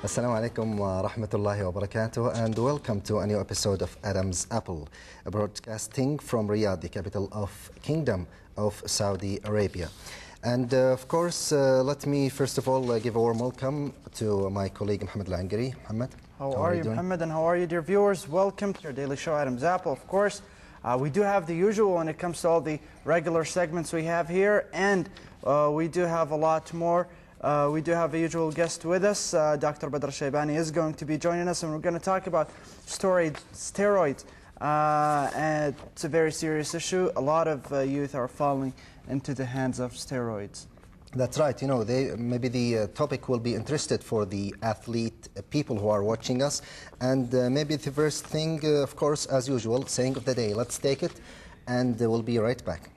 Assalamu alaikum wa rahmatullahi wa barakatuh, and welcome to a new episode of Adam's Apple, broadcasting from Riyadh, the capital of Kingdom of Saudi Arabia. And of course, let me first of all give a warm welcome to my colleague Mohammed Al-Angari. Mohammed, how are you, Mohammed, and how are you, dear viewers? Welcome to your daily show, Adam's Apple. Of course, we do have the usual when it comes to all the regular segments we have here, and we do have a lot more. We do have a usual guest with us. Dr. Al-Shaybanī is going to be joining us, and we're going to talk about steroids. And it's a very serious issue. A lot of youth are falling into the hands of steroids. That's right. You know, maybe the topic will be interested for the athlete people who are watching us. And maybe the first thing, of course, as usual, saying of the day. Let's take it, and we'll be right back.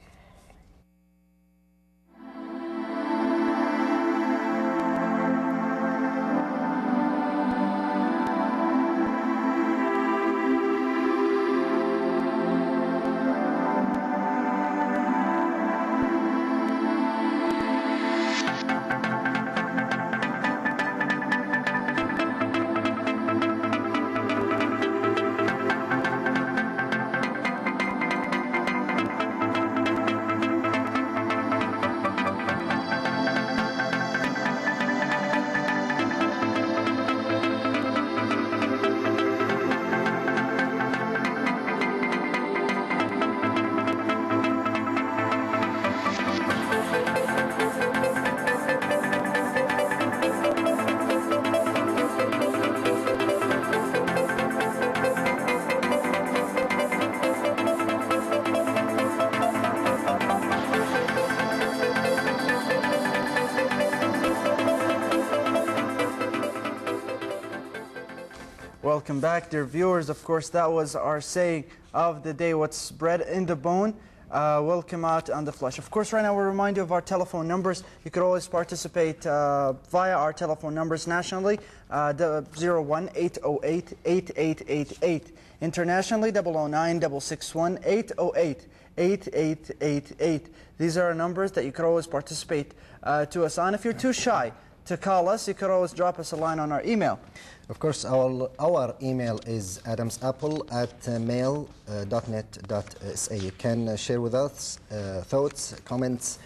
Welcome back, dear viewers. Of course, that was our saying of the day: what's bred in the bone will come out on the flesh. Of course, right now we'll remind you of our telephone numbers. You could always participate via our telephone numbers nationally, 01-808-8888. Internationally, 009-661-808-8888. These are our numbers that you could always participate to us on. If you're too shy to call us, you could always drop us a line on our email. Of course, our email is adamsapple@mail.net.sa. You can share with us thoughts, comments,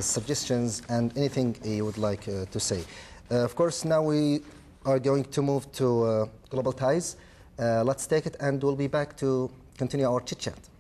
suggestions, and anything you would like to say. Of course, now we are going to move to Global Ties. Let's take it, and we'll be back to continue our chit-chat.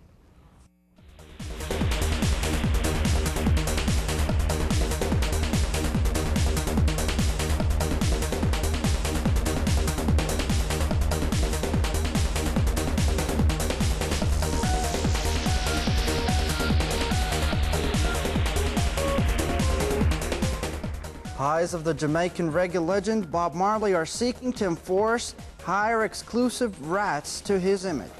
Eyes of the Jamaican reggae legend Bob Marley are seeking to enforce higher exclusive rights to his image.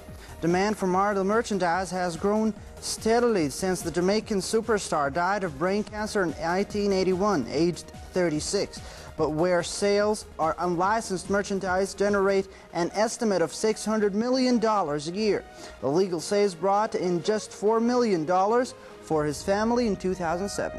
Demand for Marley merchandise has grown steadily since the Jamaican superstar died of brain cancer in 1981, aged 36. But where sales are unlicensed merchandise generate an estimate of $600 million a year. The legal sales brought in just $4 million for his family in 2007.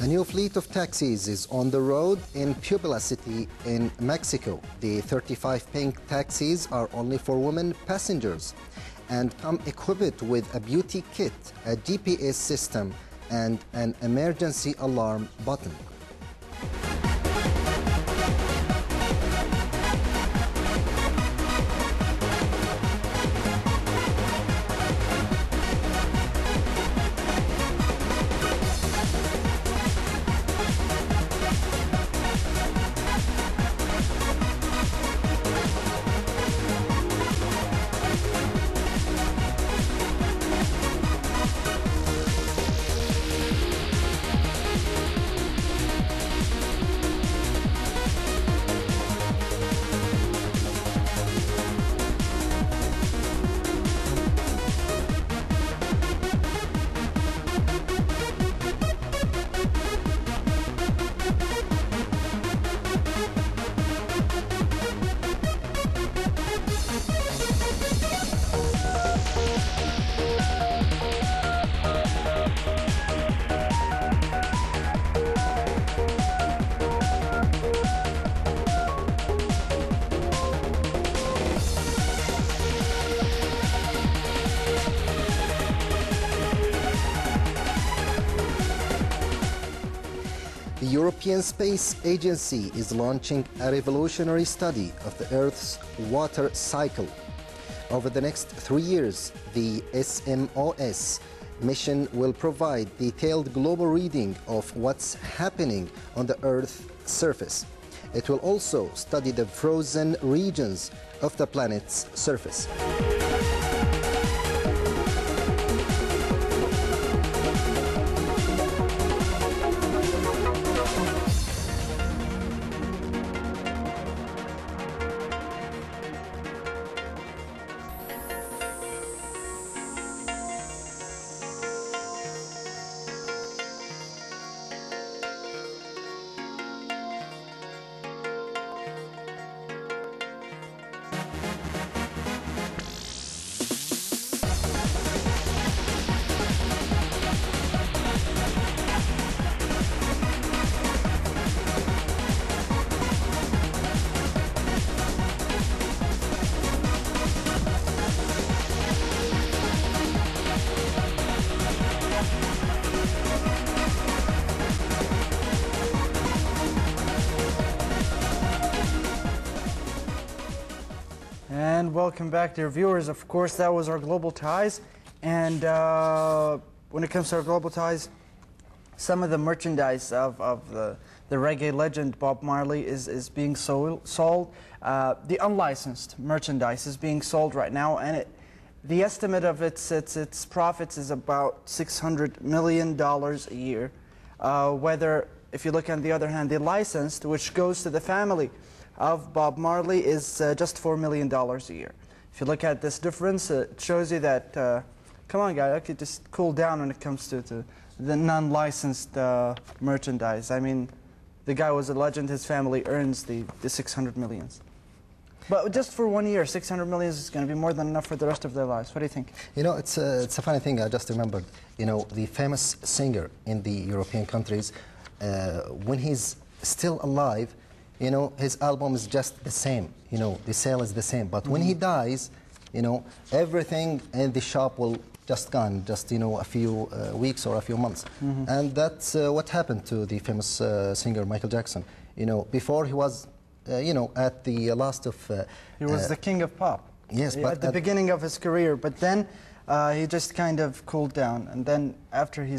A new fleet of taxis is on the road in Puebla City in Mexico. The 35 pink taxis are only for women passengers and come equipped with a beauty kit, a GPS system, and an emergency alarm button. The European Space Agency is launching a revolutionary study of the Earth's water cycle. Over the next 3 years, the SMOS mission will provide detailed global reading of what's happening on the Earth's surface. It will also study the frozen regions of the planet's surface. And welcome back, dear viewers. Of course, that was our Global Ties. And when it comes to our Global Ties, some of the merchandise of the reggae legend Bob Marley is being sold. The unlicensed merchandise is being sold right now, and the estimate of its profits is about $600 million a year. Whether, if you look on the other hand, the licensed, which goes to the family of Bob Marley, is just $4 million a year. If you look at this difference, it shows you that, come on guys, I could just cool down when it comes to the non-licensed merchandise. I mean, the guy was a legend, his family earns the 600 millions. But just for 1 year, 600 million is going to be more than enough for the rest of their lives. What do you think? You know, it's a funny thing, I just remembered, you know, the famous singer in the European countries, when he's still alive, you know, his album is just the same, you know, the sale is the same. But when he dies, you know, everything in the shop will just gone, just, you know, a few weeks or a few months. And that's what happened to the famous singer Michael Jackson. You know, before he was, you know, at the last of... he was the king of pop. Yes, but... At the beginning of his career, but then he just kind of cooled down. And then after he